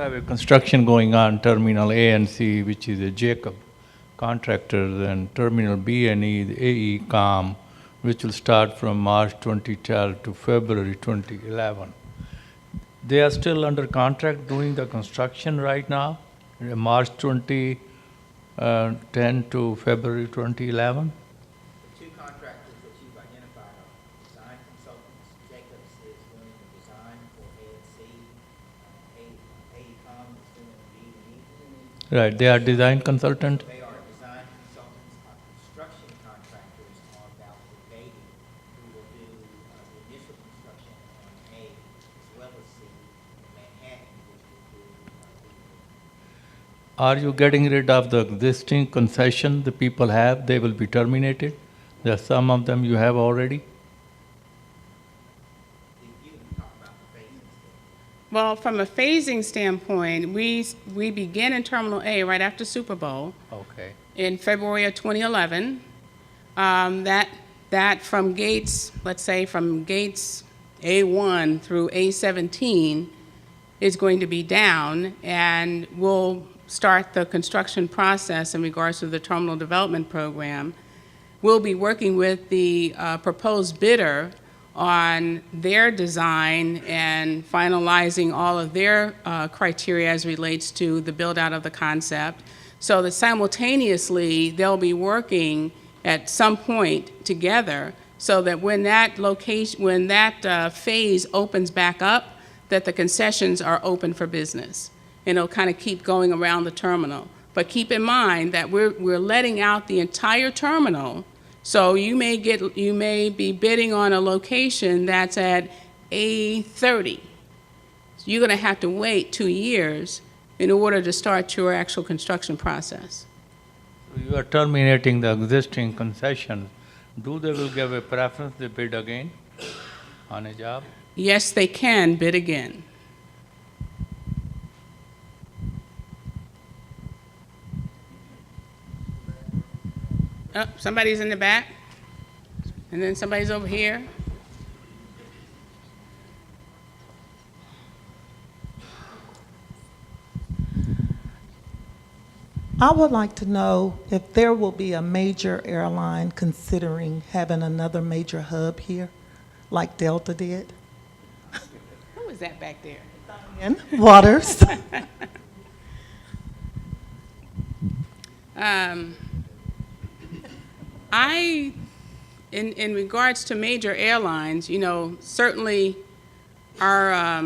have a construction going on, Terminal A and C, which is a Jacob Contractors, and Terminal B and E, the AECOM, which will start from March 2012 to February 2011. They are still under contract doing the construction right now, March 2010 to February 2011. The two contractors that you've identified are design consultants. Jacobs is doing the design for A and C. AECOM is doing B and E. Right, they are design consultant. They are design consultants, construction contractors on Balfour Beatty, who will do the initial construction on A as well as C in Manhattan, which will do Are you getting rid of the existing concession the people have? They will be terminated. There are some of them you have already. you can talk about the phasing schedule. Well, from a phasing standpoint, we begin in Terminal A right after Super Bowl Okay. in February of 2011. That from gates, let's say from gates A1 through A17 is going to be down, and we'll start the construction process in regards to the terminal development program. We'll be working with the proposed bidder on their design and finalizing all of their criteria as relates to the build out of the concept, so that simultaneously they'll be working at some point together, so that when that phase opens back up, that the concessions are open for business. And it'll kind of keep going around the terminal. But keep in mind that we're letting out the entire terminal. So you may be bidding on a location that's at A30. So you're going to have to wait 2 years in order to start your actual construction process. So you are terminating the existing concessions. Do they will give a preference to bid again on a job? Yes, they can bid again. Oh, somebody's in the back, and then somebody's over here. I would like to know if there will be a major airline considering having another major hub here, like Delta did. Who is that back there? And Waters. In regards to major airlines, certainly our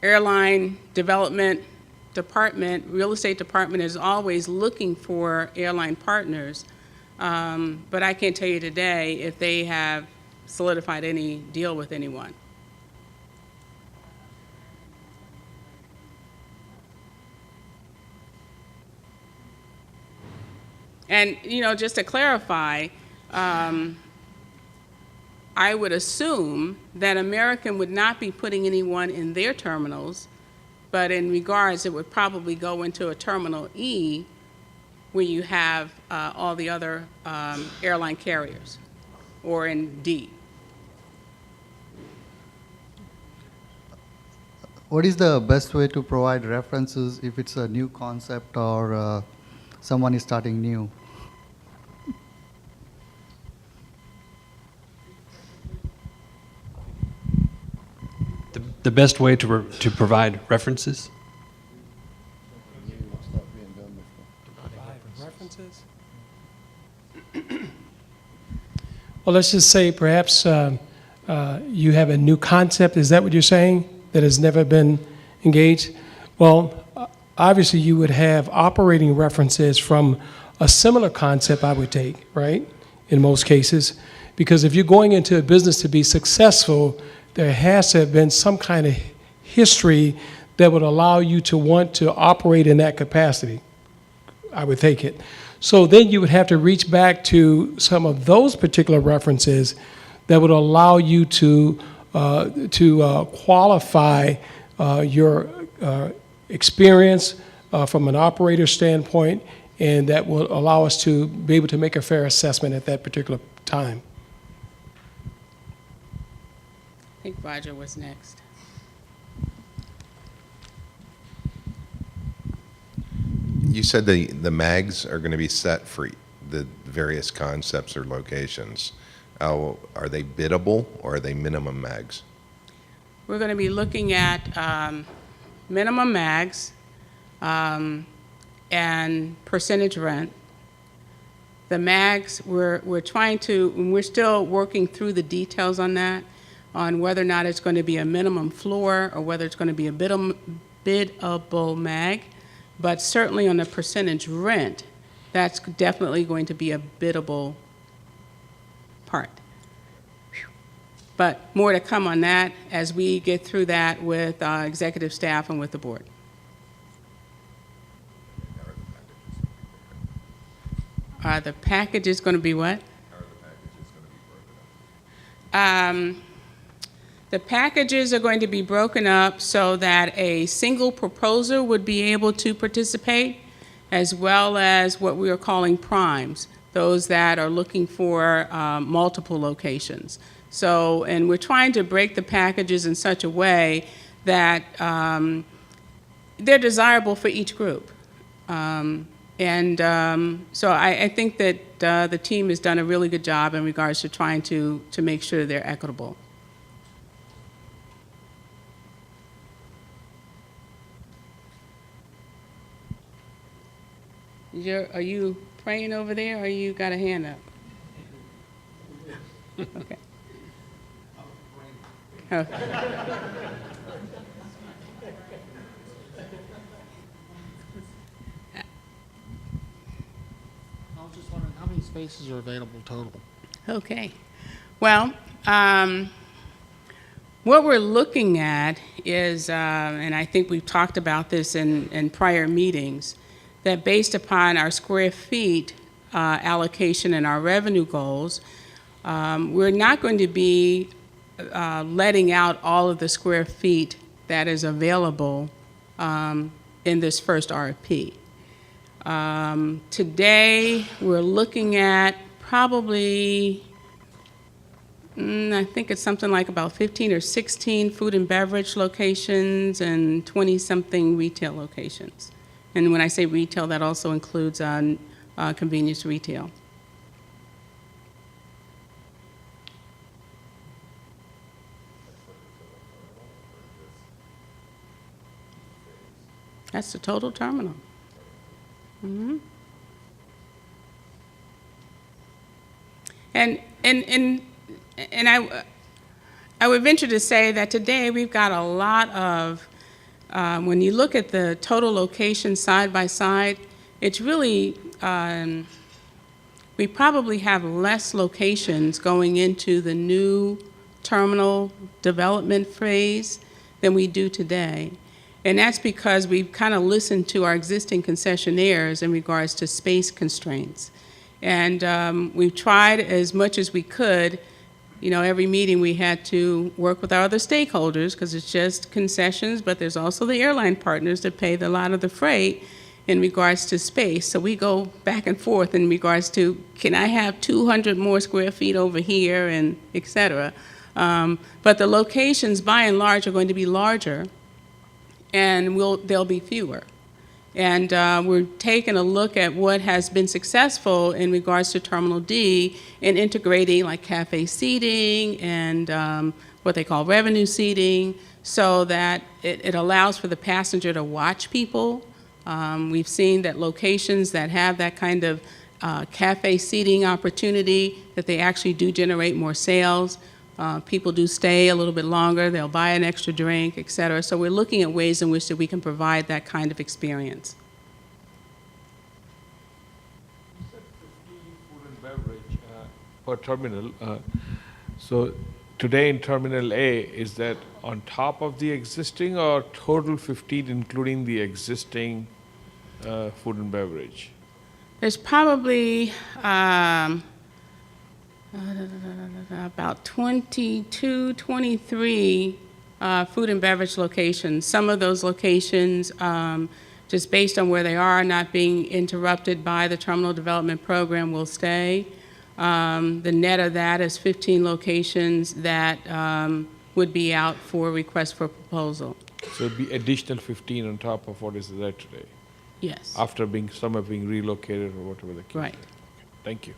airline development department, real estate department is always looking for airline partners. But I can't tell you today if they have solidified any deal with anyone. And, just to clarify, I would assume that American would not be putting anyone in their terminals, but in regards, it would probably go into a Terminal E where you have all the other airline carriers, or in D. What is the best way to provide references if it's a new concept or someone is starting new? The best way to provide references? References? Well, let's just say perhaps you have a new concept. Is that what you're saying? That has never been engaged? Well, obviously you would have operating references from a similar concept, I would take, right? In most cases. Because if you're going into a business to be successful, there has to have been some kind of history that would allow you to want to operate in that capacity. I would take it. So then you would have to reach back to some of those particular references that would allow you to qualify your experience from an operator standpoint, and that will allow us to be able to make a fair assessment at that particular time. I think Roger was next. You said the mags are going to be set for the various concepts or locations. Are they biddable or are they minimum mags? We're going to be looking at minimum mags and percentage rent. The mags, we're trying to, and we're still working through the details on that, on whether or not it's going to be a minimum floor or whether it's going to be a biddable mag. But certainly on the percentage rent, that's definitely going to be a biddable part. But more to come on that as we get through that with executive staff and with the board. Are the packages going to be what? How are the packages going to be broken up? The packages are going to be broken up so that a single proposer would be able to participate, as well as what we are calling primes, those that are looking for multiple locations. So, and we're trying to break the packages in such a way that they're desirable for each group. So I think that the team has done a really good job in regards to trying to make sure they're equitable. Are you praying over there, or you got a hand up? Okay. Oh. I was just wondering, how many spaces are available total? Okay. Well, what we're looking at is, and I think we've talked about this in prior meetings, that based upon our square feet allocation and our revenue goals, we're not going to be letting out all of the square feet that is available in this first RFP. Today, we're looking at probably, I think it's something like about 15 or 16 food and beverage locations and 20-something retail locations. And when I say retail, that also includes convenience retail. That's the total terminal. Mm-hmm. And I would venture to say that today we've got a lot of, when you look at the total locations side by side, it's really, we probably have less locations going into the new terminal development phase than we do today. And that's because we've kind of listened to our existing concessionaires in regards to space constraints. And we've tried as much as we could. You know, every meeting we had to work with our other stakeholders because it's just concessions, but there's also the airline partners that pay a lot of the freight in regards to space. So we go back and forth in regards to, can I have 200 more square feet over here, and et cetera. But the locations, by and large, are going to be larger, and they'll be fewer. And we're taking a look at what has been successful in regards to Terminal D in integrating like cafe seating and what they call revenue seating, so that it allows for the passenger to watch people. We've seen that locations that have that kind of cafe seating opportunity, that they actually do generate more sales. People do stay a little bit longer, they'll buy an extra drink, et cetera. So we're looking at ways in which that we can provide that kind of experience. You said 15 food and beverage per terminal. So today in Terminal A, is that on top of the existing or total 15 including the existing food and beverage? There's probably about 22, 23 food and beverage locations. Some of those locations, just based on where they are, not being interrupted by the terminal development program, will stay. The net of that is 15 locations that would be out for request for proposal. So it'd be additional 15 on top of what is there today? Yes, after some are being relocated or whatever the case. right. Thank you.